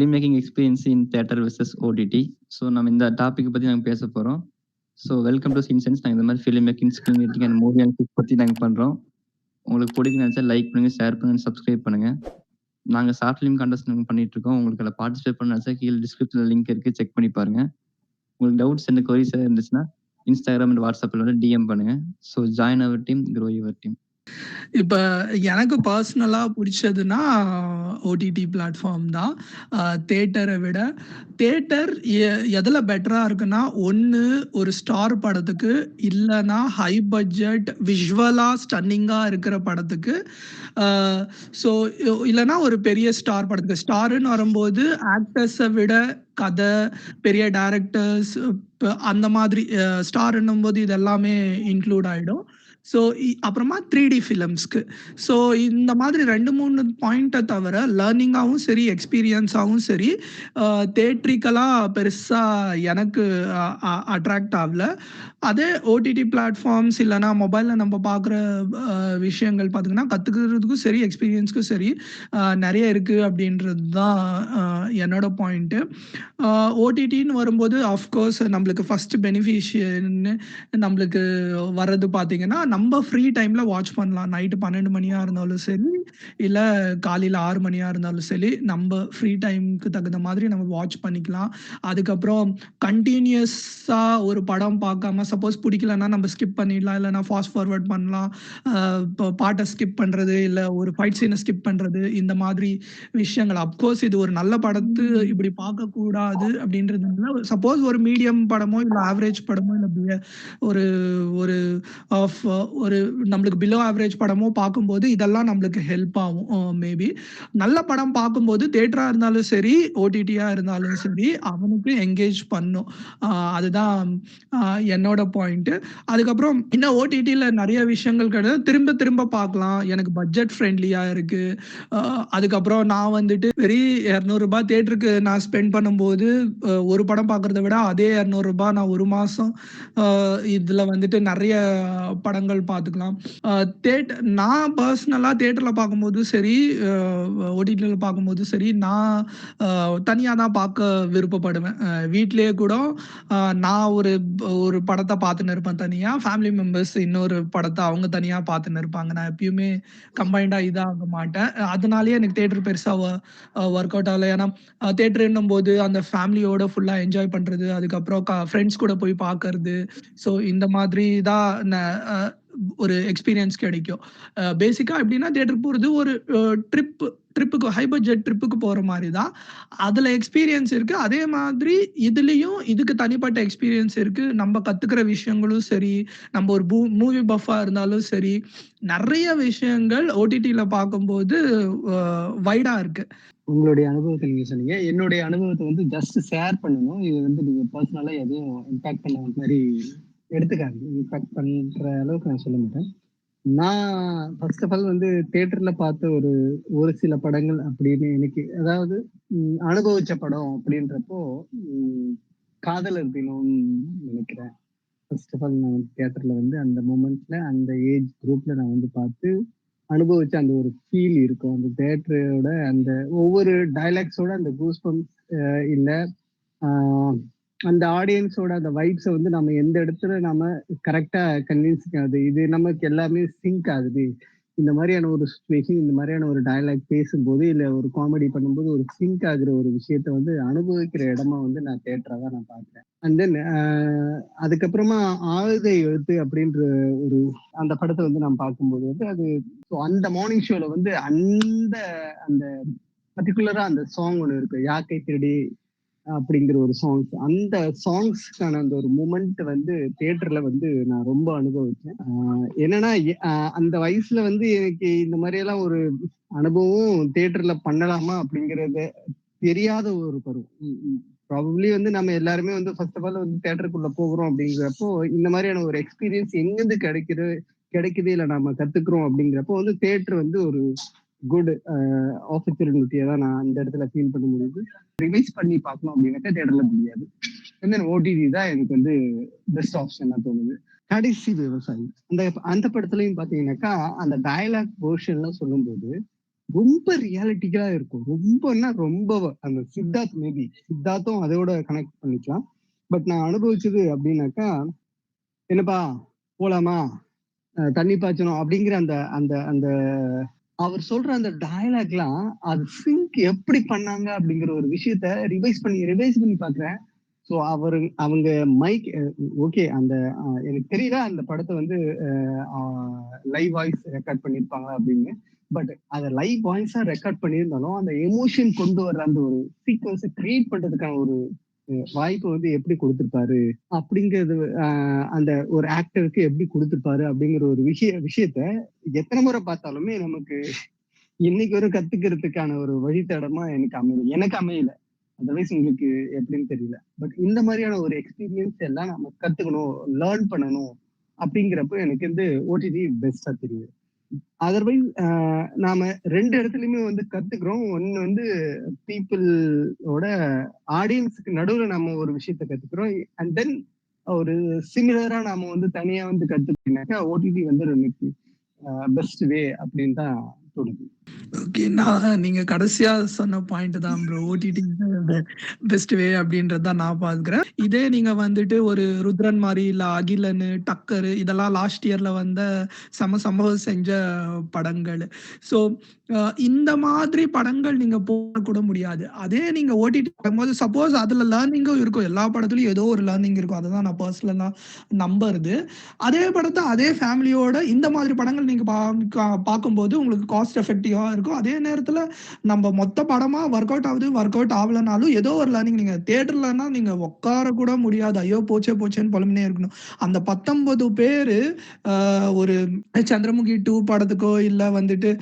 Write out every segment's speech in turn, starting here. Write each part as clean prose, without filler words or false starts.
Film making experience in theatre versus OTT. So நம்ம இந்த topic பத்தி நாங்க பேச போறோம். So welcome to Cinsense. நாங்க இந்த மாதிரி film making, screen rating and movie analysis பத்தி நாங்க பண்றோம். உங்களுக்கு பிடிக்கும்னு நினைச்சா லைக் பண்ணுங்க, ஷேர் பண்ணுங்க, சப்ஸ்கிரைப் பண்ணுங்க. நாங்க ஷார்ட் ஃபிலிம் கான்டெஸ்ட் பண்ணிட்டு இருக்கோம். உங்களுக்கு அதில் பார்ட்டிசிபேட் பண்ண நினைச்சா கீழே டிஸ்கிரிப்ஷன்ல லிங்க் இருக்கு, செக் பண்ணி பாருங்க. உங்களுக்கு டவுட்ஸ் அண்ட் கொரிஸ் இருந்துச்சுன்னா இன்ஸ்டாகிராம் அண்ட் வாட்ஸ்அப்பில் வந்து டிஎம் பண்ணுங்க. So join our team, grow your team. இப்போ எனக்கு பர்சனலாக பிடிச்சதுன்னா ஓடிடி பிளாட்ஃபார்ம் தான் தேட்டரை விட. தேட்டர் எதில் பெட்டராக இருக்குன்னா, ஒன்று ஒரு ஸ்டார் படத்துக்கு, இல்லைன்னா ஹை பட்ஜெட் விஷுவலாக ஸ்டன்னிங்காக இருக்கிற படத்துக்கு, ஸோ இல்லைன்னா ஒரு பெரிய ஸ்டார் படத்துக்கு. ஸ்டாருன்னு வரும்போது ஆக்டர்ஸை விட கதை, பெரிய டைரக்டர்ஸ், அந்த மாதிரி ஸ்டார்ன்னும் போது இது எல்லாமே இன்க்ளூட் ஆகிடும். ஸோ அப்புறமா 3D ஃபிலிம்ஸ்க்கு. ஸோ இந்த மாதிரி 2-3 பாயிண்ட்டை தவிர லேர்னிங்காகவும் சரி, எக்ஸ்பீரியன்ஸாகவும் சரி, தேட்ரிக்கலாக பெருசாக எனக்கு அட்ராக்ட் ஆகல. அதே ஓடிடி பிளாட்ஃபார்ம்ஸ் இல்லைனா மொபைலில் நம்ம பார்க்குற விஷயங்கள் பார்த்திங்கன்னா, கற்றுக்கிறதுக்கும் சரி, எக்ஸ்பீரியன்ஸ்க்கும் சரி நிறைய இருக்குது அப்படின்றது தான் என்னோட பாயிண்ட்டு. ஓடிடின்னு வரும்போது ஆஃப்கோர்ஸ் நம்மளுக்கு ஃபஸ்ட்டு பெனிஃபிஷியன்னு நம்மளுக்கு வர்றது பார்த்திங்கன்னா, நம்ம ஃப்ரீ டைமில் வாட்ச் பண்ணலாம். நைட்டு 12 மணியாக இருந்தாலும் சரி, இல்லை காலையில் 6 மணியாக இருந்தாலும் சரி, நம்ம ஃப்ரீ டைமுக்கு தகுந்த மாதிரி நம்ம வாட்ச் பண்ணிக்கலாம். அதுக்கப்புறம் கண்டினியூஸாக ஒரு படம் பார்க்காம, சப்போஸ் பிடிக்கலன்னா நம்ம ஸ்கிப் பண்ணிடலாம், இல்லைனா ஃபாஸ்ட் ஃபார்வர்ட் பண்ணலாம். இப்போ பாட்டை ஸ்கிப் பண்ணுறது, இல்லை ஒரு ஃபைட் சீனை ஸ்கிப் பண்ணுறது, இந்த மாதிரி விஷயங்கள். அப்கோர்ஸ் இது ஒரு நல்ல படத்து இப்படி பார்க்கக்கூடாது அப்படின்றதுனால, சப்போஸ் ஒரு மீடியம் படமோ இல்லை ஆவரேஜ் படமோ இல்லை ஒரு ஒரு ஒரு நம்மளுக்கு பிலோ ஆவரேஜ் படமோ பார்க்கும்போது இதெல்லாம் நம்மளுக்கு ஹெல்ப் ஆகும். மேபி நல்ல படம் பார்க்கும்போது தேட்டராக இருந்தாலும் சரி, ஓடிடியாக இருந்தாலும் சரி, அவனுக்கு என்கேஜ் பண்ணும். அதுதான் என்னோட பாயிண்ட்டு. அதுக்கப்புறம் இன்னும் ஓடிடியில் நிறைய விஷயங்கள் கிடையாது, திரும்ப திரும்ப பார்க்கலாம். எனக்கு பட்ஜெட் ஃப்ரெண்ட்லியாக இருக்குது. அதுக்கப்புறம் நான் வந்துட்டு வெறும் ₹200 தேட்டருக்கு நான் ஸ்பெண்ட் பண்ணும்போது ஒரு படம் பார்க்குறத விட அதே ₹200 நான் ஒரு மாதம் இதில் வந்துட்டு நிறைய படங்கள் பார்த்துக்கலாம். நான் பர்சனலாக தேட்டரில் பார்க்கும்போது சரி, ஓடிடியில் பார்க்கும்போது சரி, நான் தனியாக தான் பார்க்க விருப்பப்படுவேன். வீட்டிலேயே கூட நான் ஒரு படத்தை பார்த்துன்னு இருப்பேன் தனியாக, ஃபேமிலி மெம்பர்ஸ் இன்னொரு படத்தை அவங்க தனியாக பார்த்துன்னு இருப்பாங்க. நான் எப்பயுமே கம்பைண்டாக இதாக மாட்டேன். அதனாலேயே எனக்கு தேட்டர் பெருசாக ஒர்க் அவுட் ஆகலை. ஏன்னா தேட்டருன்னும் போது அந்த ஃபேமிலியோட ஃபுல்லாக என்ஜாய் பண்ணுறது, அதுக்கப்புறம் ஃப்ரெண்ட்ஸ் கூட போய் பார்க்கறது, ஸோ இந்த மாதிரி தான் ஒரு எக்ஸ்பீரியன்ஸ் கிடைக்கும். பேசிக்காக எப்படின்னா, தேட்டருக்கு போகிறது ஒரு ட்ரிப்புக்கு, ஹை பட்ஜெட் ட்ரிப்புக்கு போகிற மாதிரி தான். அதில் எக்ஸ்பீரியன்ஸ் இருக்குது. அதே மாதிரி இதுலேயும் இதுக்கு தனிப்பட்ட எக்ஸ்பீரியன்ஸ் இருக்குது. நம்ம கற்றுக்கிற விஷயங்களும் சரி, நம்ம ஒரு மூவி பஃபாக இருந்தாலும் சரி, நிறைய விஷயங்கள் ஓடிடியில் பார்க்கும்போது வைடாக இருக்குது. உங்களுடைய அனுபவத்தை நீங்க சொன்னீங்க. என்னுடைய அனுபவத்தை வந்து ஜஸ்ட் ஷேர் பண்ணணும். இது வந்து நீங்க பர்சனலா எதையும் இம்பாக்ட் பண்ண மாதிரி எடுத்துக்காங்க. இம்பாக்ட் பண்ற அளவுக்கு நான் சொல்ல மாட்டேன். நான் ஃபர்ஸ்ட் ஆஃப் ஆல் வந்து தியேட்டர்ல பார்த்த ஒரு சில படங்கள் அப்படின்னு எனக்கு, அதாவது அனுபவிச்ச படம் அப்படின்றப்போ காதலர் தினம்னு நினைக்கிறேன். ஃபர்ஸ்ட் ஆஃப் ஆல் நான் தியேட்டர்ல வந்து அந்த மூமெண்ட்ல, அந்த ஏஜ் குரூப்ல நான் வந்து பார்த்து அனுபவிச்ச அந்த ஒரு ஃபீல் இருக்கும். அந்த தியேட்டரோட அந்த ஒவ்வொரு டைலாக்ஸோட அந்த கூஸ்பம்ஸ், இல்லை அந்த ஆடியன்ஸோட அந்த வைப்ஸை வந்து நம்ம எந்த இடத்துல நம்ம கரெக்டா கன்வின்சிங் ஆகுது, இது நமக்கு எல்லாமே சிங்க் ஆகுது, இந்த மாதிரியான ஒரு சுச்சுவேஷன், இந்த மாதிரியான ஒரு டயலாக் பேசும்போது, இல்லை ஒரு காமெடி பண்ணும்போது ஒரு சிங்க் ஆகுற ஒரு விஷயத்த வந்து அனுபவிக்கிற இடமா வந்து நான் தியேட்டரா தான் நான் பார்க்குறேன். அண்ட் தென் அதுக்கப்புறமா ஆயுத எழுத்து அப்படின்ற அந்த படத்தை வந்து நான் பார்க்கும்போது வந்து அது அந்த மார்னிங் ஷோல வந்து அந்த பர்டிகுலரா அந்த சாங் ஒன்று இருக்கு, யாக்கை திருடி அப்படிங்கிற ஒரு சாங்ஸ். அந்த சாங்ஸ்க்கான அந்த ஒரு மூமெண்ட் வந்து தியேட்டர்ல வந்து நான் ரொம்ப அனுபவிச்சேன். என்னன்னா அந்த வயசுல வந்து எனக்கு இந்த மாதிரி எல்லாம் ஒரு அனுபவம் தியேட்டர்ல பண்ணலாமா அப்படிங்கறத தெரியாத ஒரு பருவம். ப்ராபப்ளி வந்து நம்ம எல்லாருமே வந்து ஃபர்ஸ்ட் ஆஃப் ஆல் வந்து தியேட்டருக்குள்ள போகிறோம் அப்படிங்கிறப்போ இந்த மாதிரியான ஒரு எக்ஸ்பீரியன்ஸ் எங்கிருந்து கிடைக்குது இல்லை நம்ம கத்துக்கிறோம் அப்படிங்கிறப்போ வந்து தியேட்டர் வந்து ஒரு குட் ஆப்பர்ச்சுனிட்டியை தான் நான் அந்த இடத்துல ஃபீல் பண்ண முடியுது. ரிவைஸ் பண்ணி பார்க்கணும் அப்படின்னாக்கா தேட்டர்ல முடியாது. ஓடிடி தான் எனக்கு வந்து பெஸ்ட் ஆப்ஷனா தோணுது. கடைசி விவசாயி அந்த படத்துலயும் பாத்தீங்கன்னாக்கா அந்த டயலாக் போர்ஷன்லாம் சொல்லும்போது ரொம்ப ரியாலிட்டிக்கலா இருக்கும். ரொம்ப அந்த சித்தார்த்தும் அதோட கனெக்ட் பண்ணிக்கலாம். பட் நான் அனுபவிச்சது அப்படின்னாக்கா, "என்னப்பா போலாமா? தண்ணி பாய்ச்சணும்" அப்படிங்கிற அந்த அந்த அந்த அவர் சொல்ற அந்த டயலாக்லாம் அது சிங்க் எப்படி பண்ணாங்க அப்படிங்கிற ஒரு விஷயத்த ரிவைஸ் பண்ணி பார்க்கிறேன். ஸோ அவங்க மைக் ஓகே அந்த எனக்கு தெரியல அந்த படத்தை வந்து லைவ் வாய்ஸ் ரெக்கார்ட் பண்ணியிருப்பாங்க அப்படின்னு. பட் அதை லைவ் வாய்ஸா ரெக்கார்ட் பண்ணியிருந்தாலும் அந்த எமோஷன் கொண்டு வர்ற அந்த ஒரு சீக்வன்ஸை கிரியேட் பண்றதுக்கான ஒரு வாய்ப்பு வந்து எப்படி கொடுத்திருப்பாரு அப்படிங்கிறது, அந்த ஒரு ஆக்டருக்கு எப்படி கொடுத்திருப்பாரு அப்படிங்கிற ஒரு விஷயத்த எத்தனை முறை பார்த்தாலுமே நமக்கு இன்னைக்கு ஒரு கத்துக்கிறதுக்கான ஒரு வழித்தடமா எனக்கு அமையல. அதர்வைஸ் உங்களுக்கு எப்படின்னு தெரியல. பட் இந்த மாதிரியான ஒரு எக்ஸ்பீரியன்ஸ் எல்லாம் நம்ம கத்துக்கணும், லேர்ன் பண்ணணும் அப்படிங்கிறப்ப எனக்கு வந்து ஓடிடி பெஸ்டா தெரியுது. அதர்வைஸ் நாம 2 இடத்துலயுமே வந்து கத்துக்கிறோம். ஒண்ணு வந்து பீப்புளோட ஆடியன்ஸுக்கு நடுவுல நம்ம ஒரு விஷயத்த கத்துக்கிறோம். அண்ட் தென் ஒரு சிமிலரா நாம வந்து தனியா வந்து கத்துக்கிட்டீங்கன்னாக்கா ஓடிடி வந்து நமக்கு பெஸ்ட் வே அப்படின்னு தான் தோணுது. ஓகே. நீங்க கடைசியா சொன்ன பாயிண்ட் தான் ப்ரோ. ஓடிடி பெஸ்ட் வே அப்படின்றது தான் நான் பார்க்கிறேன். இதே நீங்க வந்துட்டு ஒரு ருத்ரன் மாரி, இல்ல அகிலன், டக்கர் இதெல்லாம் லாஸ்ட் இயர்ல வந்த சம்பவம் செஞ்ச படங்கள். ஸோ இந்த மாதிரி படங்கள் நீங்க போடக்கூட முடியாது. அதே நீங்க ஓடிடி பார்க்கும்போது சப்போஸ் அதுல லேர்னிங்கும் இருக்கும். எல்லா படத்துலயும் ஏதோ ஒரு லேர்னிங் இருக்கும். அதுதான் நான் பர்சனலா நம்புறது. அதே படத்த அதே ஃபேமிலியோட இந்த மாதிரி படங்கள் நீங்க பார்க்கும்போது உங்களுக்கு காஸ்ட் எஃபெக்டிவா இருக்கும். அதே நேரத்துல நம்ம மொத்த படமா ஒர்க் அவுட் ஆகலனாலும் ஏதோ ஒரு லேர்னிங். நீங்க தியேட்டர்லன்னா நீங்க உட்கார கூட முடியாது. ஐயோ போச்சேன்னு புலம்பினே இருக்கணும். அந்த 19 பேரு ஒரு சந்திரமுகி 2 படத்துக்கோ இல்ல வந்துட்டு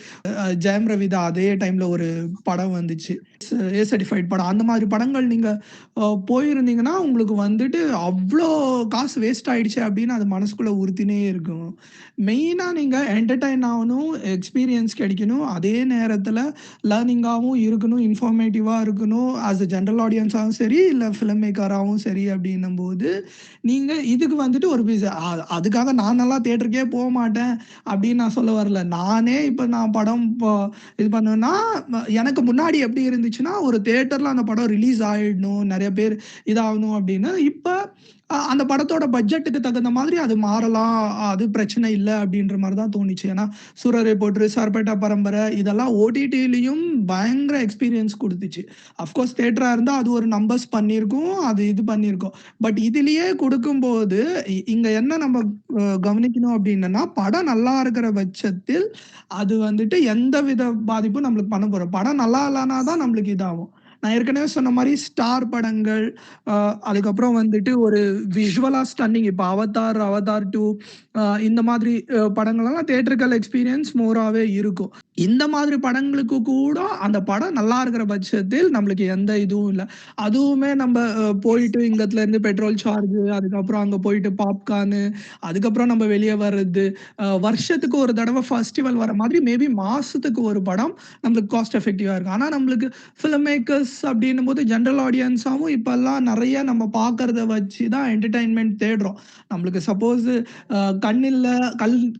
ஜெயம் ரவிதா அதே டைம்ல ஒரு படம் வந்துச்சு. ஏ சர்டிஃபைட் படம். அந்த மாதிரி படங்கள் நீங்க போயிருந்தீங்கன்னா உங்களுக்கு வந்துட்டு அவ்வளோ காசு வேஸ்ட் ஆயிடுச்சு அப்படின்னு அது மனசுக்குள்ள உறுத்தினே இருக்கும். மெயினா நீங்க என்டர்டைன் ஆகணும், எக்ஸ்பீரியன்ஸ் கிடைக்கணும், அதே நேரத்துல லேர்னிங்காகவும் இருக்கணும், இன்ஃபர்மேட்டிவா இருக்கணும். ஆஸ் அ ஜென்ரல் ஆடியன்ஸாகவும் சரி, இல்லை ஃபிலிம் மேக்கராகவும் சரி அப்படின்னும் போது நீங்க இதுக்கு வந்துட்டு ஒரு அதுக்காக நான் நல்லா தியேட்டருக்கே போக மாட்டேன் அப்படின்னு நான் சொல்ல வரல. நானே இப்போ நான் படம் இது பண்ணுவேன்னா எனக்கு முன்னாடி எப்படி இருந்துச்சுன்னா ஒரு தியேட்டர்ல அந்த படம் ரிலீஸ் ஆயிடணும், நிறைய பேர் இதாகணும் அப்படின்னு. இப்போ அந்த படத்தோட பட்ஜெட்டுக்கு தகுந்த மாதிரி அது மாறலாம், அது பிரச்சனை இல்லை அப்படின்ற மாதிரி தான் தோணுச்சு. ஏன்னா சூரரை போற்று, சார்பேட்டா பரம்பரை இதெல்லாம் ஓடிடிலையும் பயங்கர எக்ஸ்பீரியன்ஸ் கொடுத்துச்சு. அஃப்கோர்ஸ் தியேட்டரா இருந்தால் அது ஒரு நம்பர்ஸ் பண்ணியிருக்கும், அது இது பண்ணியிருக்கோம். பட் இதுலயே கொடுக்கும்போது இங்க என்ன நம்ம கவனிக்கணும் அப்படின்னா, படம் நல்லா இருக்கிற பட்சத்தில் அது வந்துட்டு எந்த வித பாதிப்பும் நம்மளுக்கு பண்ண போறோம். படம் நல்லா இல்லைனா தான் நம்மளுக்கு இதாகும். நான் ஏற்கனவே சொன்ன மாதிரி ஸ்டார் படங்கள், அதுக்கப்புறம் வந்துட்டு ஒரு விஷுவலா ஸ்டன்னிங். இப்போ அவதார் 2 இந்த மாதிரி படங்கள்லாம் தியேட்டர்கள் எக்ஸ்பீரியன்ஸ் மோராவே இருக்கும். இந்த மாதிரி படங்களுக்கு கூட அந்த படம் நல்லா இருக்கிற பட்சத்தில் நம்மளுக்கு எந்த இதுவும் இல்லை. அதுவுமே நம்ம போயிட்டு இங்கத்துல இருந்து பெட்ரோல் சார்ஜ், அதுக்கப்புறம் அங்க போயிட்டு பாப்கார்னு, அதுக்கப்புறம் நம்ம வெளியே வர்றது, வருஷத்துக்கு ஒரு தடவை ஃபெஸ்டிவல் வர மாதிரி மேபி மாசத்துக்கு ஒரு படம் நம்மளுக்கு காஸ்ட் எஃபெக்டிவா இருக்கும். ஆனா நம்மளுக்கு ஃபிலிம் மேக்கர்ஸ் அப்படின்னும் போது ஜென்ரல் ஆடியன்ஸாவும் இப்பெல்லாம் நிறைய நம்ம பார்க்கறத வச்சு தான் என்டர்டைன்மெண்ட் தேடுறோம். நம்மளுக்கு சப்போஸ்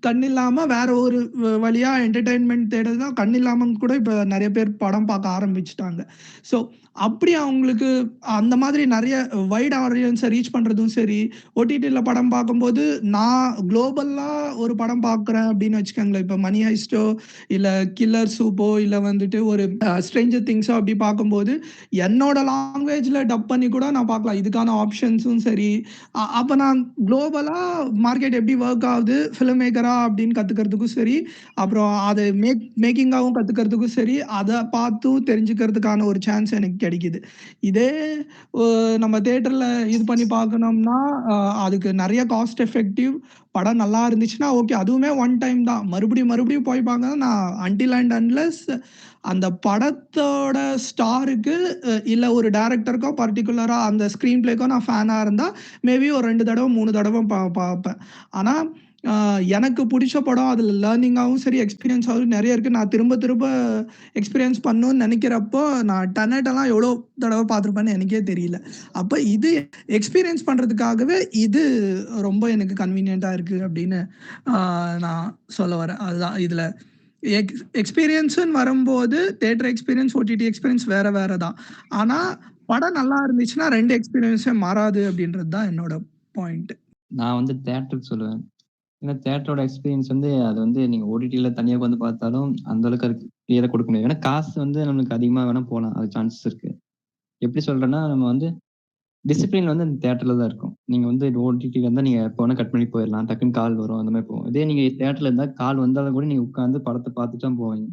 கண் இல்லாம வேற ஒரு வழியா என்டர்டைன்மெண்ட் தேடுறதுனா கண் இல்லாம கூட இப்ப நிறைய பேர் படம் பார்க்க ஆரம்பிச்சுட்டாங்க. ஸோ அப்படி அவங்களுக்கு அந்த மாதிரி நிறைய வைட் ஆடியன்ஸை ரீச் பண்றதும் சரி, ஓடிடியில் படம் பார்க்கும்போது நான் குளோபலா ஒரு படம் பார்க்குறேன் அப்படின்னு வச்சுக்கோங்களேன். இப்போ மணி ஹைஸ்டோ இல்லை கில்லர் சூப்போ இல்லை வந்துட்டு ஒரு ஸ்ட்ரேஞ்சர் திங்ஸோ அப்படி பார்க்கும்போது என்னோட லாங்குவேஜ்ல டப் பண்ணி கூட நான் பார்க்கலாம். இதுக்கான ஆப்ஷன்ஸும் சரி. அப்போ நான் குளோபலா மார்க்கெட் எப்படி ஒர்க் ஆகுது ஃபிலிம் மேக்கரா அப்படின்னு கத்துக்கிறதுக்கும் சரி, அப்புறம் அதை மேக்கிங்காகவும் கத்துக்கிறதுக்கும் சரி, அதை பார்த்தும் தெரிஞ்சுக்கிறதுக்கான ஒரு சான்ஸ் எனக்கு கிடைக்குது. இதே நம்ம தியேட்டர்ல இது பண்ணி பார்க்கணும்னா அதுக்கு நிறைய காஸ்ட் எஃபெக்டிவ். படம் நல்லா இருந்துச்சுன்னா ஓகே, அதுவுமே ஒன் டைம் தான். மறுபடியும் போய் பார்க்க நான் அன்டில் அண்ட் அன்லெஸ் அந்த படத்தோட ஸ்டாருக்கு இல்ல ஒரு டைரக்டருக்கோ பர்ட்டிகுலரா அந்த ஸ்க்ரீன் பிளேக்கோ நான் ஃபேனா இருந்தா மேபி ஒரு 2 தடவை 3 தடவை பார்ப்பேன். ஆனா எனக்கு பிடிச்ச படம் அதில் லேர்னிங்காகவும் சரி, எக்ஸ்பீரியன்ஸாகவும் நிறைய இருக்கு. நான் திரும்ப எக்ஸ்பீரியன்ஸ் பண்ணணும்னு நினைக்கிறப்போ நான் டெனட்டெல்லாம் எவ்வளோ தடவை பார்த்துருப்பேன்னு எனக்கே தெரியல. அப்போ இது எக்ஸ்பீரியன்ஸ் பண்ணுறதுக்காகவே இது ரொம்ப எனக்கு கன்வீனியண்ட்டாக இருக்குது அப்படின்னு நான் சொல்ல வரேன். அதுதான் இதில் எக்ஸ்பீரியன்ஸ்ன்னு வரும்போது தியேட்டர் எக்ஸ்பீரியன்ஸ், ஓடிடி எக்ஸ்பீரியன்ஸ் வேற வேற தான். ஆனா படம் நல்லா இருந்துச்சுன்னா 2 எக்ஸ்பீரியன்ஸே மாறாது அப்படின்றது தான் என்னோட பாயிண்ட். நான் வந்து தியேட்டருக்கு சொல்லுவேன். ஏன்னா தியேட்டரோட எக்ஸ்பீரியன்ஸ் வந்து அது வந்து நீங்க ஓடிடில தனியா உட்காந்து பார்த்தாலும் அந்த அளவுக்கு அதுக்கு கிளியரா கொடுக்க முடியாது. ஏன்னா காசு வந்து நம்மளுக்கு அதிகமா வேணா போலாம். அது சான்சஸ் இருக்கு. எப்படி சொல்றேன்னா, நம்ம வந்து டிசிப்ளின் வந்து அந்த தியேட்டர்ல தான் இருக்கும். நீங்க வந்து ஓடிடில இருந்தா நீங்க எப்ப வேணா கட் பண்ணி போயிரலாம். டக்குன்னு கால் வரும். அந்த மாரி போகும். இதே நீங்க தியேட்டர்ல இருந்தா கால் வந்தாலும் கூட நீங்க உட்கார்ந்து படத்த பார்த்துட்டு தான் போவீங்க.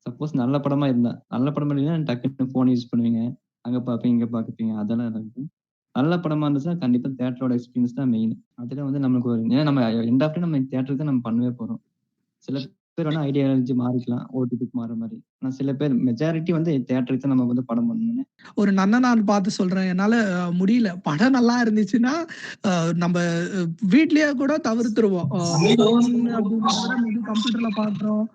சப்போஸ் நல்ல படமா இருந்தா. நல்ல படமா இல்லைன்னா டக்குன்னு ஃபோன் யூஸ் பண்ணுவீங்க. அங்க பார்ப்பீங்க, இங்க பார்ப்பீங்க. அதெல்லாம் இருக்கும். நல்ல படமா இருந்துச்சுன்னா கண்டிப்பா தியேட்டரோட எக்ஸ்பீரியன்ஸ் தான் மெயின். அதுல வந்து நமக்கு ஒரு ஏன்னா நம்ம எண்ட் ஆஃப் டே நம்ம தியேட்டருக்கு தான் நம்ம பண்ணவே போறோம். சில பேர் வேணா ஐடியாலஜி மாறிக்கலாம். ஓடிடிக்கு மாற மாரி. ஆனா சில பேர் மெஜாரிட்டி வந்து தியேட்டருக்கு தான் நம்ம வந்து படம் பண்ணணும்னு. ஒரு நன்ன நான் பார்த்து சொல்றேன். என்னால முடியல. படம் நல்லா இருந்துச்சுன்னா, நம்ம வீட்லயே கூட தவிர்த்துருவோம். ஃபோன் அப்படின்றத விட மேபி கம்ப்யூட்டர்ல பார்க்குறோம்.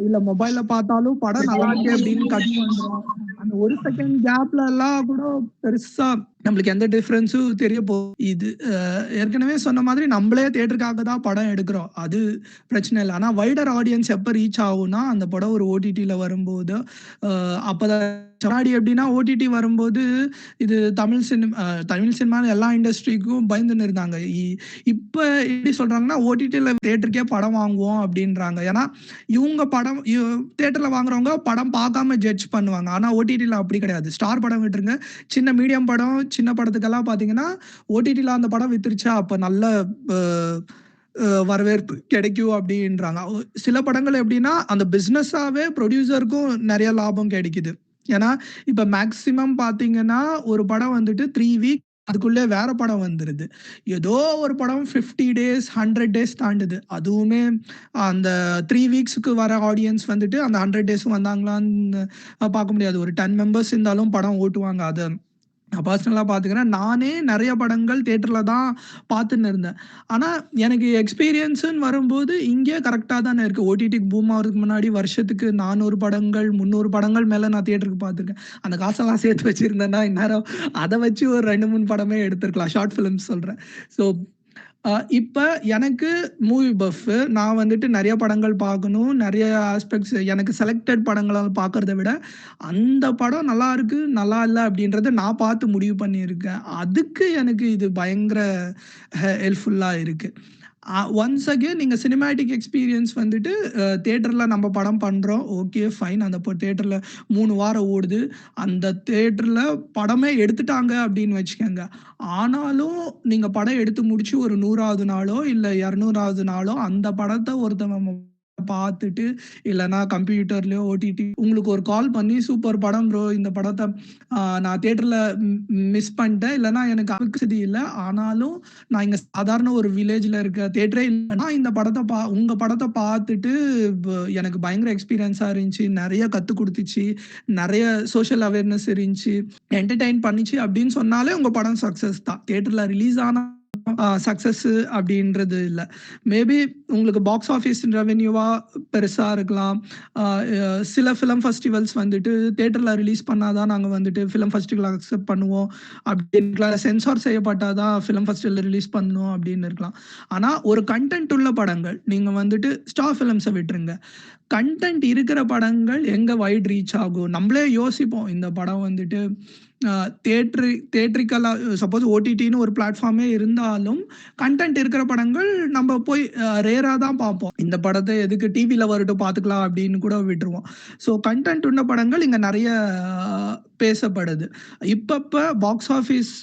இல்ல மொபைல்ல பார்த்தாலும் படம் நல்லா இருக்கே அப்படின்னு கட் பண்றோம். அந்த 1 செகண்ட் கேப்ல எல்லாம் கூட பெருசா நம்மளுக்கு எந்த டிஃபரன்ஸும் தெரிய இது ஏற்கனவே சொன்ன மாதிரி நம்மளே தியேட்டருக்காக தான் படம் எடுக்கிறோம். அது பிரச்சனை இல்ல. ஆனா வைடர் ஆடியன்ஸ் எப்ப ரீச் ஆகும்னா, அந்த படம் ஒரு ஓடிடில வரும்போது, அப்பதான் முன்னாடி எப்படின்னா ஓடிடி வரும்போது இது தமிழ் சினிமான்னு எல்லா இண்டஸ்ட்ரிக்கும் பயந்துன்னு இருந்தாங்க. இப்ப எப்படி சொல்றாங்கன்னா, ஓடிடில தியேட்டருக்கே படம் வாங்குவோம் அப்படின்றாங்க. ஏன்னா, இவங்க படம் தியேட்டர்ல வாங்குறவங்க படம் பார்க்காம ஜட்ஜ் பண்ணுவாங்க. ஆனா ஓடிடில அப்படி கிடையாது. ஸ்டார் படம் விட்டுருங்க. சின்ன மீடியம் படம், சின்ன படத்துக்கெல்லாம் பார்த்தீங்கன்னா, ஓடிடில அந்த படம் வித்துருச்சா அப்ப நல்ல அ வரவேற்பு கிடைக்கும் அப்படின்றாங்க. சில படங்கள் எப்படின்னா, அந்த பிசினஸாவே ப்ரொடியூசருக்கும் நெறைய லாபம் கிடைக்குது. ஏன்னா, இப்ப மேக்ஸிமம் பார்த்தீங்கன்னா, ஒரு படம் வந்துட்டு 3 வீக் அதுக்குள்ளே வேற படம் வந்துருது. ஏதோ ஒரு படம் 50 டேஸ், 100 டேஸ் தாண்டுது. அதுவுமே அந்த 3 வீக்ஸ்க்கு வர ஆடியன்ஸ் வந்துட்டு அந்த 100 டேஸும் வந்தாங்களான்னு பார்க்க முடியாது. ஒரு 10 மெம்பர்ஸ் இருந்தாலும் படம் ஓட்டுவாங்க. அத நான் பர்சனலா பார்த்துக்கிறேன். நானே நெறைய படங்கள் தியேட்டர்ல தான் பார்த்துன்னு இருந்தேன். ஆனா, எனக்கு எக்ஸ்பீரியன்ஸ்ன்னு வரும்போது இங்கே கரெக்ட்டா தானே இருக்கு. ஓடிடிக்கு பூம் ஆவறதுக்கு முன்னாடி வருஷத்துக்கு 400 படங்கள், 300 படங்கள் மேல நான் தியேட்டருக்கு பார்த்துருக்கேன். அந்த காசெல்லாம் சேர்த்து வச்சிருந்தேன்னா, இந்நேரம் அத வச்சு ஒரு 2, 3 படமே எடுத்திருக்கலாம். ஷார்ட் ஃபிலிம்ஸ் சொல்றேன். ஸோ இப்ப எனக்கு மூவி பஃப். நான் வந்துட்டு நெறைய படங்கள் பார்க்கணும். நெறைய ஆஸ்பெக்ட்ஸ் எனக்கு செலக்டட் படங்கள பார்க்கறத விட, அந்த படம் நல்லா இருக்கு, நல்லா இல்ல அப்படின்றத நான் பார்த்து முடிவு பண்ணியிருக்கேன். அதுக்கு எனக்கு இது பயங்கர ஹெல்ப்ஃபுல்லா இருக்கு. ஒன்ஸ் அகைன் நீங்க சினிமேட்டிக் எக்ஸ்பீரியன்ஸ் வந்துட்டு தியேட்டர்ல நம்ம படம் பண்றோம். Okay fine. அந்த தியேட்டர்ல 3 வாரம் ஓடுது. அந்த தியேட்டர்ல படமே எடுத்துட்டாங்க அப்படின்னு வச்சுக்கங்க. ஆனாலும் நீங்க படம் எடுத்து முடிச்சு ஒரு 100வது நாளோ, இல்ல 200வது நாளோ அந்த படத்த ஒருத்தவங்க பார்த்துட்டு, இல்லன்னா கம்ப்யூட்டர்லயோ, ஓடிடி உங்களுக்கு ஒரு கால் பண்ணி சூப்பர் படம் ப்ரோ. இந்த படத்த நான் தியேட்டர்ல மிஸ் பண்ணிட்டேன். இல்லன்னா எனக்கு வசதி இல்ல. ஆனாலும் நான் இங்க சாதாரண ஒரு வில்லேஜ்ல இருக்க தியேட்டரே இல்லன்னா, இந்த படத்த உங்க படத்த பார்த்துட்டு எனக்கு பயங்கர எக்ஸ்பீரியன்ஸா இருந்துச்சு. நெறைய கத்துக் குடுத்துச்சு. நெறைய சோஷியல் அவேர்னஸ் இருந்துச்சு. என்டர்டெயின் பண்ணுச்சு அப்படின்னு சொன்னாலே உங்க படம் சக்சஸ் தான். தியேட்டர்ல ரிலீஸ் ஆனா சக்சஸ் அப்படின்றது இல்ல. மேபி உங்களுக்கு பாக்ஸ் ஆஃபிஸ் ரெவென்யூவா பெருசா இருக்கலாம். சில ஃபிலிம் ஃபெஸ்டிவல்ஸ் வந்துட்டு தியேட்டர்ல ரிலீஸ் பண்ணா தான் நாங்க வந்துட்டு ஃபிலிம் ஃபெஸ்டிவல் அக்செப்ட் பண்ணுவோம். அப்படின்னு சென்சார் செய்யப்பட்டா தான் ஃபிலிம் ஃபெஸ்டிவல்ல ரிலீஸ் பண்ணணும் அப்படின்னு இருக்கலாம். ஆனா ஒரு கன்டென்ட் உள்ள படங்கள் நீங்க வந்துட்டு ஸ்டார் ஃபிலிம்ஸ விட்டுருங்க. கன்டென்ட் இருக்கிற படங்கள் எங்க வைட் ரீச் ஆகும்? நம்மளே யோசிப்போம். இந்த படம் வந்துட்டு தியேட்ரிக்கலா சப்போஸ் ஓடிடின்னு ஒரு பிளாட்ஃபார்மே இருந்தாலும், கன்டென்ட் இருக்கிற படங்கள் நம்ம போய் ரேரா தான் பார்ப்போம். இந்த படத்த எதுக்கு டிவில வரட்டும் பார்த்துக்கலாம் அப்படின்னு கூட விட்டுருவோம். ஸோ கன்டென்ட் உள்ள படங்கள் இங்க நெறைய பேசப்படுது. இப்பப்ப பாக்ஸ் ஆஃபிஸ்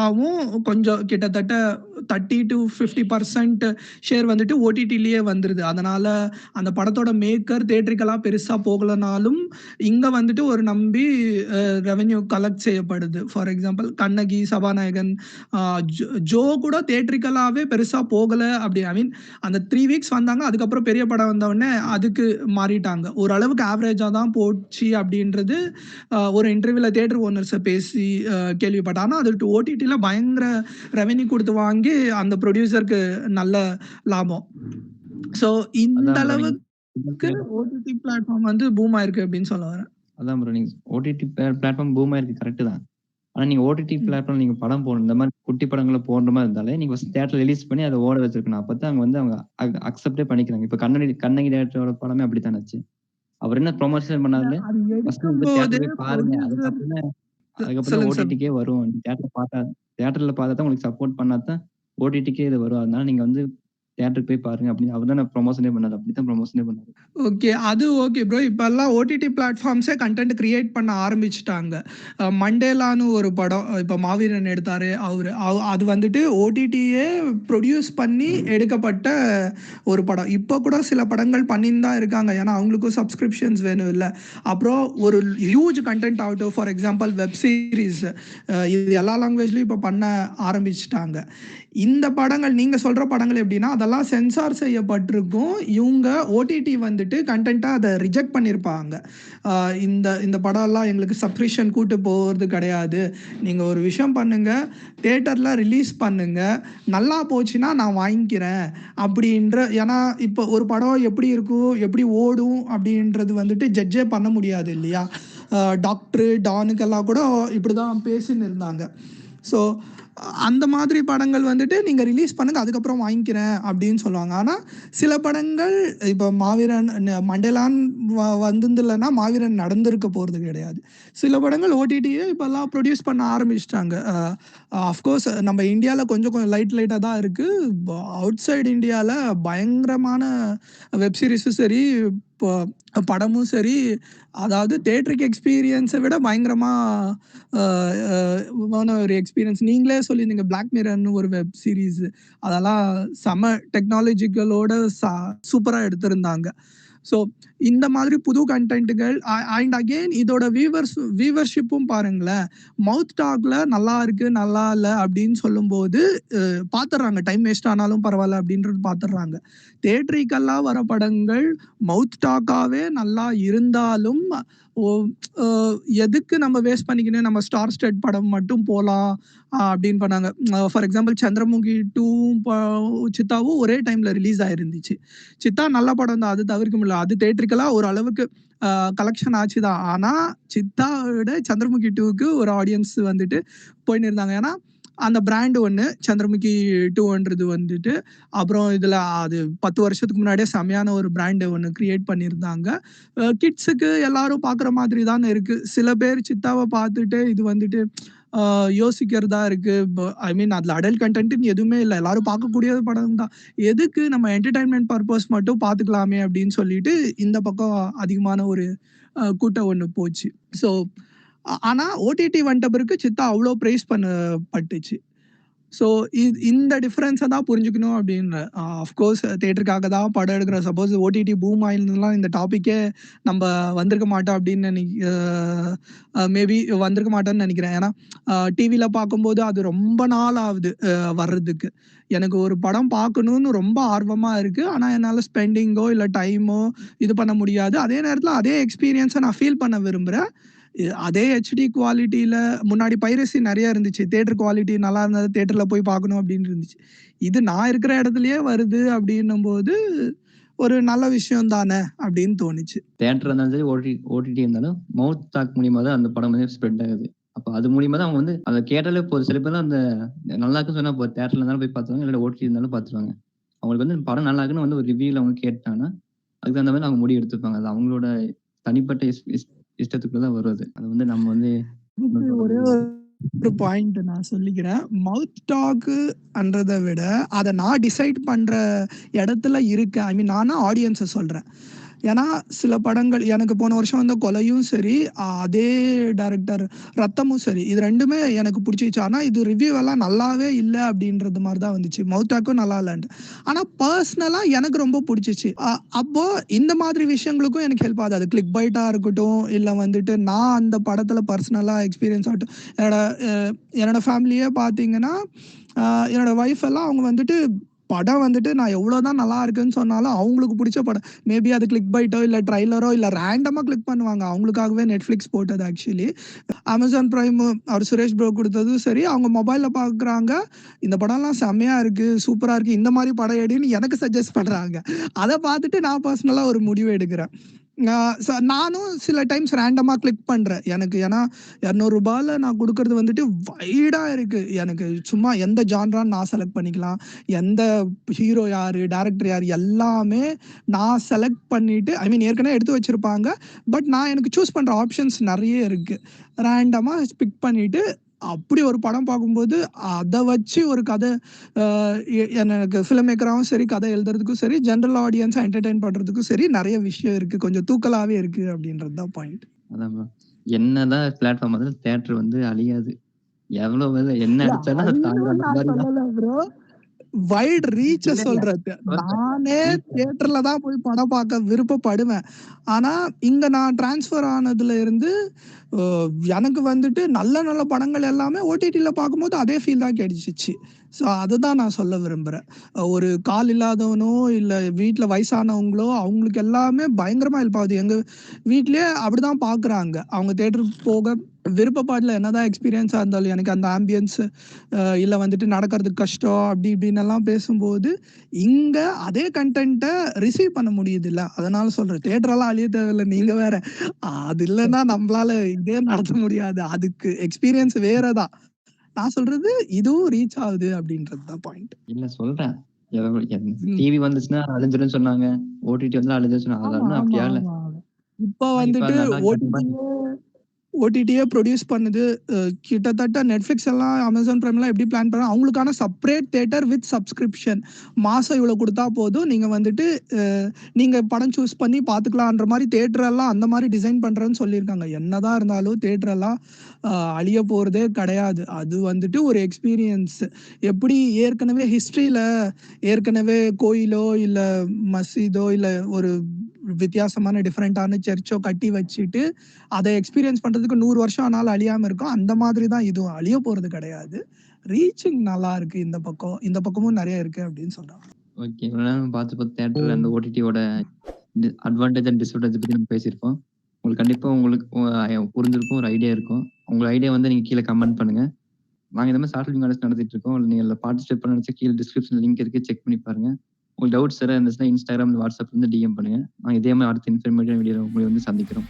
ஆவும் கொஞ்சம் கிட்டத்தட்ட 30-50% ஷேர் வந்துட்டு ஓடிடிலயே வந்துருது. அதனால அந்த படத்தோட மேக்கர் தியேட்ரிக்கலா பெருசா போகலனாலும், இங்க வந்துட்டு ஒரு நம்பி ரெவென்யூ கலெக்ட் செய்யப்படுது. For example Kannagi, Sabanayagan, a Joe கூட தியேட்ரிக்கலாவே பெருசா போகல அப்படி ஐ மீன் அந்த 3 வீக்ஸ் வந்தாங்க. அதுக்கப்புறம் பெரிய படம் வந்தவுடனே அதுக்கு மாறிட்டாங்க. ஓரளவுக்கு ஆவரேஜா தான் போச்சு அப்படின்றது ஒரு இன்டர்வியூல தியேட்டர் ஓனர்ஸ பேசி கேள்விப்பட்டேன். ஆனா அது ஓடிடில பயங்கர ரெவென்யூ குடுத்து வாங்கி அந்த புரொடியூசருக்கு நல்ல லாபம். ஸோ இந்த அதான் ப்ரோ அளவுக்கு ஓடிடி பிளாட்ஃபார்ம் வந்து பூம் ஆயிருக்கு அப்படின்னு சொல்ல வரேன். அதான் ப்ரோ நீங்க ஓடிடி பிளாட்ஃபார்ம் பூம் ஆயிருக்கு கரெக்ட் தான். ஆனா நீங்க ஓடிடி ம். பிளாட்ஃபார்ம் நீங்க படம் போடணும். இந்த மாரி குட்டி படங்கள போடுற மாரி இருந்தாலே, நீங்க ஃபர்ஸ்ட் தியேட்டர்ல ரிலீஸ் பண்ணி அத ஓட வச்சிருக்கணும். அப்பதான் அவங்க அக்செப்டே பண்ணிக்கிறாங்க. இப்ப கண்ணகி டைரக்டரோட படமே அப்படித்தான ஆச்சு. அவர் என்ன ப்ரமோஷன் பண்ணாருல, அது ஃபர்ஸ்ட் வந்து எடுக்கும்போது தியேட்டர் போய் பாருங்க. ப்ரொடியூசர் அதுக்கப்புறம் தான் சொல்லுங்க சார். ஓடிடிக்கே வரும். தியேட்டர்ல பார்த்தா தான் உங்களுக்கு சப்போர்ட் பண்ணா தான் ஓடிடிக்கே இது வரும். அதனால நீங்க வந்து தியேட்டருக்கு போய் பாருங்க அப்படின்னு அவர் தானே ப்ரமோஷனே பண்ணாரு. அப்படித்தான் ப்ரமோஷனே பண்ணாரு. ஓகே. அது ஓகே ப்ரோ. இப்பல்லாம் ஓடிடி பிளாட்ஃபார்ம்ஸே கன்டென்ட் கிரியேட் பண்ண ஆரம்பிச்சுட்டாங்க. மண்டேலான்னு ஒரு படம் இப்ப மாவீரன் எடுத்தாரு அவரு. அது வந்துட்டு ஓடிடியே ப்ரொடியூஸ் பண்ணி எடுக்கப்பட்ட ஒரு படம். இப்ப கூட சில படங்கள் பண்ணின்னு தான் இருக்காங்க. ஏன்னா அவங்களுக்கும் சப்ஸ்கிரிப்ஷன்ஸ் வேணும் இல்ல. அப்புறம் ஒரு ஹியூஜ் கன்டென்ட் ஆகட்டும். ஃபார் எக்ஸாம்பிள் வெப் சீரிஸ் இது எல்லா லாங்குவேஜ்லயும் இப்ப பண்ண ஆரம்பிச்சுட்டாங்க. இந்த படங்கள் நீங்க சொல்ற படங்கள் எப்படின்னா, அதெல்லாம் சென்சார் செய்யப்பட்டிருக்கும். இவங்க ஓடிடி வந்துட்டு கன்டென்ட்டா அத ரிஜெக்ட் பண்ணியிருப்பாங்க. இந்த இந்த படம்லாம் எங்களுக்கு சப்ஸ்கிரிப்ஷன் கூட்டு போறது கிடையாது. நீங்க ஒரு விஷயம் பண்ணுங்க, தியேட்டர்ல ரிலீஸ் பண்ணுங்க. நல்லா போச்சுன்னா நான் வாங்கிக்கிறேன். அப்படின்ற ஏன்னா இப்போ ஒரு படம் எப்படி இருக்கும், எப்படி ஓடும் அப்படின்றது வந்துட்டு ஜட்ஜே பண்ண முடியாது இல்லையா? டாக்டரு, டானுக்கெல்லாம் கூட இப்படிதான் பேசின்னு இருந்தாங்க. ஸோ அந்த மாதிரி படங்கள் வந்துட்டு நீங்க ரிலீஸ் பண்ணுங்க. அதுக்கப்புறம் வாங்கிக்கிறேன் அப்படின்னு சொல்லுவாங்க. ஆனா சில படங்கள் இப்ப மாவீரன் மண்டேலான் வந்திருந்ததுலன்னா மாவீரன் நடந்திருக்க போறது கிடையாது. சில படங்கள் ஓடிடியே இப்பல்லாம் ப்ரொடியூஸ் பண்ண ஆரம்பிச்சுட்டாங்க. அஃப்கோர்ஸ் நம்ம இந்தியால கொஞ்சம் கொஞ்சம் லைட்டா தான் இருக்கு. அவுட் சைடு இந்தியால பயங்கரமான வெப் சீரிஸும் சரி, இப்போ படமும் சரி, அதாவது தியேட்டருக்கு எக்ஸ்பீரியன்ஸை விட பயங்கரமா ஒரு எக்ஸ்பீரியன்ஸ். நீங்களே சொல்லியிருந்தீங்க பிளாக் மிரர்னு ஒரு வெப் சீரிஸ். அதெல்லாம் செம டெக்னாலஜிக்கலோட சூப்பரா எடுத்திருந்தாங்க. ஸோ இந்த மாதிரி புது கண்டென்ட்டுகள் அண்ட் அகெயின் இதோட வியூவர்ஷிப்பும் பாருங்களேன். மவுத் டாக்ல நல்லா இருக்கு, நல்லா இல்லை அப்படின்னு சொல்லும்போது பார்த்துடுறாங்க. டைம் வேஸ்ட் ஆனாலும் பரவாயில்ல அப்படின்றது பார்த்துடுறாங்க. தியேட்டரிக்கெல்லாம் வர படங்கள் மவுத் டாக்காவே நல்லா இருந்தாலும் எதுக்கு நம்ம வேஸ்ட் பண்ணிக்கணும், நம்ம ஸ்டார் ஸ்டட் படம் மட்டும் போகலாம் அப்படின்னு பண்ணாங்க. ஃபார் எக்ஸாம்பிள் சந்திரமுகி 2 சித்தாவும் ஒரே டைம்ல ரிலீஸ் ஆயிருந்துச்சு. சித்தா நல்ல படம் தான், அது தவிர்க்க முடியல. அது தியேட்டருக்கெல்லாம் ஒரு அளவுக்கு கலெக்ஷன் ஆச்சு தான். ஆனா சித்தா விட சந்திரமுகி 2க்கு ஒரு ஆடியன்ஸ் வந்துட்டு போயின்னு இருந்தாங்க. ஏன்னா அந்த பிராண்ட் ஒன்று சந்திரமுகி 2ன்றது வந்துட்டு, அப்புறம் இதில் அது 10 வருஷத்துக்கு முன்னாடியே செமையான ஒரு பிராண்டு ஒன்று கிரியேட் பண்ணியிருந்தாங்க. கிட்ஸுக்கு எல்லாரும் பார்க்குற மாதிரி தானே இருக்கு. சில பேர் சித்தாவை பார்த்துட்டு இது வந்துட்டு யோசிக்கிறதா இருக்கு. ஐ மீன் அதில் அடல்ட் கண்டென்ட்னு எதுவுமே இல்லை. எல்லாரும் பார்க்கக்கூடிய படம் தான். எதுக்கு நம்ம என்டர்டைன்மெண்ட் பர்பஸ் மட்டும் பார்த்துக்கலாமே அப்படின்னு சொல்லிட்டு இந்த பக்கம் அதிகமான ஒரு கூட்டம் ஒன்று போச்சு. ஸோ ஆனா ஓடிடி வந்துட்ட பிறகு சித்தா அவ்வளோ பிரைஸ் பண்ணப்பட்டுச்சு. ஸோ இந்த டிஃபரன்ஸை தான் புரிஞ்சுக்கணும் அப்படின்னு. அஃப்கோர்ஸ் தியேட்டருக்காக தான் படம் எடுக்கிறோம். சப்போஸ் ஓடிடி பூம் ஆயிருந்ததுலாம் இந்த டாப்பிக்கே நம்ம வந்திருக்க மாட்டோம் அப்படின்னு மேபி வந்திருக்க மாட்டோம்னு நினைக்கிறேன். ஏன்னா டிவியில் பார்க்கும்போது அது ரொம்ப நாள் ஆகுது வர்றதுக்கு. எனக்கு ஒரு படம் பார்க்கணுன்னு ரொம்ப ஆர்வமாக இருக்குது. ஆனால் என்னால் ஸ்பெண்டிங்கோ இல்லை டைமோ இது பண்ண முடியாது. அதே நேரத்தில் அதே எக்ஸ்பீரியன்ஸை நான் ஃபீல் பண்ண விரும்புகிறேன். அதே ஹெச்டி குவாலிட்டியில முன்னாடி பைரசி நிறைய இருந்துச்சு. தியேட்டர் குவாலிட்டி நல்லா இருந்தது, தியேட்டர்ல போய் பார்க்கணும் அப்படின்னு இருந்துச்சு. இது நான் இருக்கிற இடத்துலயே வருது அப்படின்னும்போது ஒரு நல்ல விஷயம் தானே அப்படின்னு தோணுச்சு. தியேட்டர் இருந்தாலும் சரி, ஓடிடி இருந்தாலும் மவுத் டாக் மூலியமா தான் அந்த படம் வந்து ஸ்ப்ரெட் ஆகுது. அப்ப அது மூலியமா தான் அவங்க வந்து அதை கேட்டாலே போதும். சில பேர்லாம் அந்த நல்லா இருக்குன்னு சொன்னா போதும், தியேட்டர்ல இருந்தாலும் போய் பார்த்துருவாங்க, இல்லை ஓடிடி இருந்தாலும் பார்த்துருவாங்க. அவங்களுக்கு வந்து படம் நல்லா இருக்குன்னு வந்து ஒரு ரிவ்யூல அவங்க கேட்டாங்கன்னா அதுக்கு தகுந்த மாதிரி அவங்க முடிவு எடுத்துப்பாங்க. அது அவங்களோட தனிப்பட்ட இஷ்டத்துக்குள்ள தான் வருது. அது வந்து நம்ம வந்து ஒரே ஒரு பாயிண்ட் நான் சொல்லிக்கிறேன். மவுத் டாக்ன்றதை விட அதை நான் டிசைட் பண்ற இடத்துல இருக்கேன். ஐ மீன் நானா ஆடியன்ஸை சொல்றேன். ஏன்னா சில படங்கள் எனக்கு போன வருஷம் வந்த கொலையும் சரி, அதே டைரக்டர் ரத்தமும் சரி, இது ரெண்டுமே எனக்கு பிடிச்சிச்சு. ஆனால் இது ரிவ்யூ எல்லாம் நல்லாவே இல்லை அப்படின்றது மாதிரி தான் வந்துச்சு. மவுத் டாக்கும் நல்லா இல்லைன்ட்டு. ஆனால் பர்சனலாக எனக்கு ரொம்ப பிடிச்சிச்சு. அப்போ இந்த மாதிரி விஷயங்களுக்கும் எனக்கு ஹெல்ப் ஆகுது. அது கிளிக் பைட்டாக இருக்கட்டும், இல்லை வந்துட்டு நான் அந்த படத்தில் பர்சனலாக எக்ஸ்பீரியன்ஸ் ஆகட்டும். என்னோட ஃபேமிலியே பார்த்தீங்கன்னா என்னோட ஒய்ஃப் எல்லாம் அவங்க வந்துட்டு படம் வந்துட்டு நான் எவ்வளோதான் நல்லா இருக்குன்னு சொன்னாலும் அவங்களுக்கு பிடிச்ச படம் மேபி அது கிளிக் பைட்டோ இல்லை ட்ரைலரோ இல்லை ரேண்டமாக கிளிக் பண்ணுவாங்க. அவங்களுக்காகவே நெட்ஃப்ளிக்ஸ் போட்டது ஆக்சுவலி. அமேசான் பிரைம் அவர் சுரேஷ் ப்ரோ கொடுத்ததும் சரி, அவங்க மொபைலில் பார்க்குறாங்க, இந்த படம்லாம் செம்மையாக இருக்குது, சூப்பராக இருக்குது, இந்த மாதிரி படம் எடுன்னு எனக்கு சஜஸ்ட் பண்ணுறாங்க. அதை பார்த்துட்டு நான் பர்சனலாக ஒரு முடிவு எடுக்கிறேன். நானும் சில டைம்ஸ் ரேண்டமா கிளிக் பண்றேன். எனக்கு ஏன்னா ₹200 நான் குடுக்கறது வந்துட்டு வைடா இருக்கு. எனக்கு சும்மா எந்த ஜான்ரான்னு நான் செலக்ட் பண்ணிக்கலாம். எந்த ஹீரோ யாரு, டைரக்டர் யாரு எல்லாமே நான் செலக்ட் பண்ணிட்டு ஐ மீன் ஏற்கனவே எடுத்து வச்சிருப்பாங்க. பட் நான் எனக்கு சூஸ் பண்ற ஆப்ஷன்ஸ் நெறைய இருக்கு. ரேண்டமா பிக் பண்ணிட்டு அப்படி ஒரு படம் பார்க்கும்போது, அத வச்சு ஒரு கதை எனக்கு ஃபில்ம் மேக்கராவும் சரி, கதை எழுதுறதுக்கும் சரி, ஜெனரல் ஆடியன்ஸ என்டர்டெயின் பண்றதுக்கும் சரி, நெறைய விஷயம் இருக்கு. கொஞ்சம் தூக்கலாவே இருக்கு அப்படின்றது தான் பாயிண்ட். அதான் ப்ரோ. என்னதான் பிளாட்ஃபார்ம் இருந்தாலும் தியேட்டர் வந்து அழியாது. எவ்வளவு என்ன இல்ல அடிச்சாலும் அது தாங்குற அழியும்னு நான் மாதிரி தான். சொல்லல ப்ரோ. வைட் ரீச்ச இல்ல, இல்ல. சொல்றது. சொல்றேன். நானே தியேட்டர்ல தான் போய் படம் பார்க்க விருப்பப்படுவேன். ஆனா, இங்க நான் ட்ரான்ஸ்ஃபர் ஆனதுல இருந்து அ எனக்கு வந்துட்டு நல்ல நல்ல படங்கள் எல்லாமே ஓடிடில பார்க்கும்போது அதே ஃபீல் தான் கிடைச்சுச்சு. ஸோ அதுதான் நான் சொல்ல விரும்புறேன். ஒரு கால் இல்லாதவனோ, இல்ல வீட்ல வயசானவங்களோ அவங்களுக்கு எல்லாமே பயங்கரமா ஹெல்ப் ஆகுது. எங்க வீட்லயே அப்படிதான் பார்க்குறாங்க. அவங்க தியேட்டருக்கு போக விருப்பப்படல. என்னதான் எக்ஸ்பீரியன்ஸா இருந்தாலும் எனக்கு அந்த ஆம்பியன்ஸ் இல்ல வந்துட்டு நடக்கிறதுக்கு கஷ்டம் அப்படி இப்படின்னெல்லாம் பேசும்போது, இங்க அதே கன்டென்ட்ட ரிசீவ் பண்ண முடியுதுல்ல. அதனால சொல்றேன். தியேட்டர்லாம் அழிய தேவையில்ல. நீங்க வேற. அது இல்லன்னா நம்பளால இதே நடத்த முடியாது. அதுக்கு எக்ஸ்பீரியன்ஸ் வேற தான். நான் சொல்றது இதுவும் ரீச் ஆகுது அப்படின்றது தான் பாயிண்ட். இல்ல சொல்றேன். ம். டிவி வந்துச்சுன்னா அழிஞ்சிரும்னு சொன்னாங்க. ஓடிடி வந்து அழிஞ்சிரும்னு சொன்னாங்க. ஆமா, அதெல்லாம் ஆமா, அப்படியா இல்ல? ஆமா. இப்ப இப்ப வந்துட்டு நல்லா காட்டுற மாதிரி ஓடிடியே ப்ரொடியூஸ் பண்ணுது. கிட்டத்தட்ட Netflix எல்லாம், Amazon Primeலாம் எப்படி பிளான் பண்ணா அவங்களுக்கான செப்பரேட் தியேட்டர் வித் சப்ஸ்கிரிப்ஷன். மாசம் இவ்வளோ குடுத்தா போதும். நீங்க வந்துட்டு அ நீங்க படம் சூஸ் பண்ணி பார்த்துக்கலான்ற மாரி தியேட்டர் எல்லாம் அந்த மாரி டிசைன் பண்றேன்னு சொல்லியிருக்காங்க. என்னதான் இருந்தாலும் தியேட்டர் எல்லாம் அழிய போறதே கிடையாது. அது வந்துட்டு ஒரு எக்ஸ்பீரியன்ஸ். எப்படி ஏற்கனவே ஹிஸ்டரியில ஏற்கனவே கோயிலோ, இல்ல மசீதோ, இல்ல ஒரு வித்தியாசமான டிஃபரெண்டான சர்ச்சோ கட்டி வச்சுட்டு, அத எக்ஸ்பீரியன்ஸ் பண்றதுக்கு 100 வருஷம் ஆனாலும் அழியாம இருக்கும். அந்த மாதிரி தான் இதுவும். அழிய போறது கிடையாது. ரீச்சிங் நல்லா இருக்கு இந்த பக்கம். இந்த பக்கமும் நெறைய இருக்கு அப்படின்னு சொல்றாங்க. ஓகே. இவ்வளவு நேரம் பார்த்து தியேட்டர் அந்த ஓடிடியோட அட்வான்டேஜ் அண்ட் டிஸ்அட்வான்டேஜ் பத்தி நம்ம பேசியிருக்கோம். உங்களுக்கு கண்டிப்பா உங்களுக்கு புரிஞ்சிருக்கும். ஒரு ஐடியா இருக்கும். உங்க ஐடியா வந்து நீங்க கீழ கமெண்ட் பண்ணுங்க. நாங்க இந்த மாதிரி ஷார்ட் ஃபிலிம் கான்டெஸ்ட் நடத்திட்டு இருக்கோம். நீங்க அதுல பார்ட்டிசிபேட் பண்ண நினைச்சா கீழ டிஸ்கிரிப்ஷன் லிங்க் இருக்கு. செக் பண்ணி பாருங்க. உங்களுக்கு டவுட்ஸ் எதாவது இருந்துச்சுன்னா Instagram, WhatsApp வந்து DM பண்ணுங்க. நாங்க இதே மாதிரி அடுத்த இன்ஃபர்மேட்டிவ் வீடியோல உங்களை வந்து சந்திக்கிறோம்.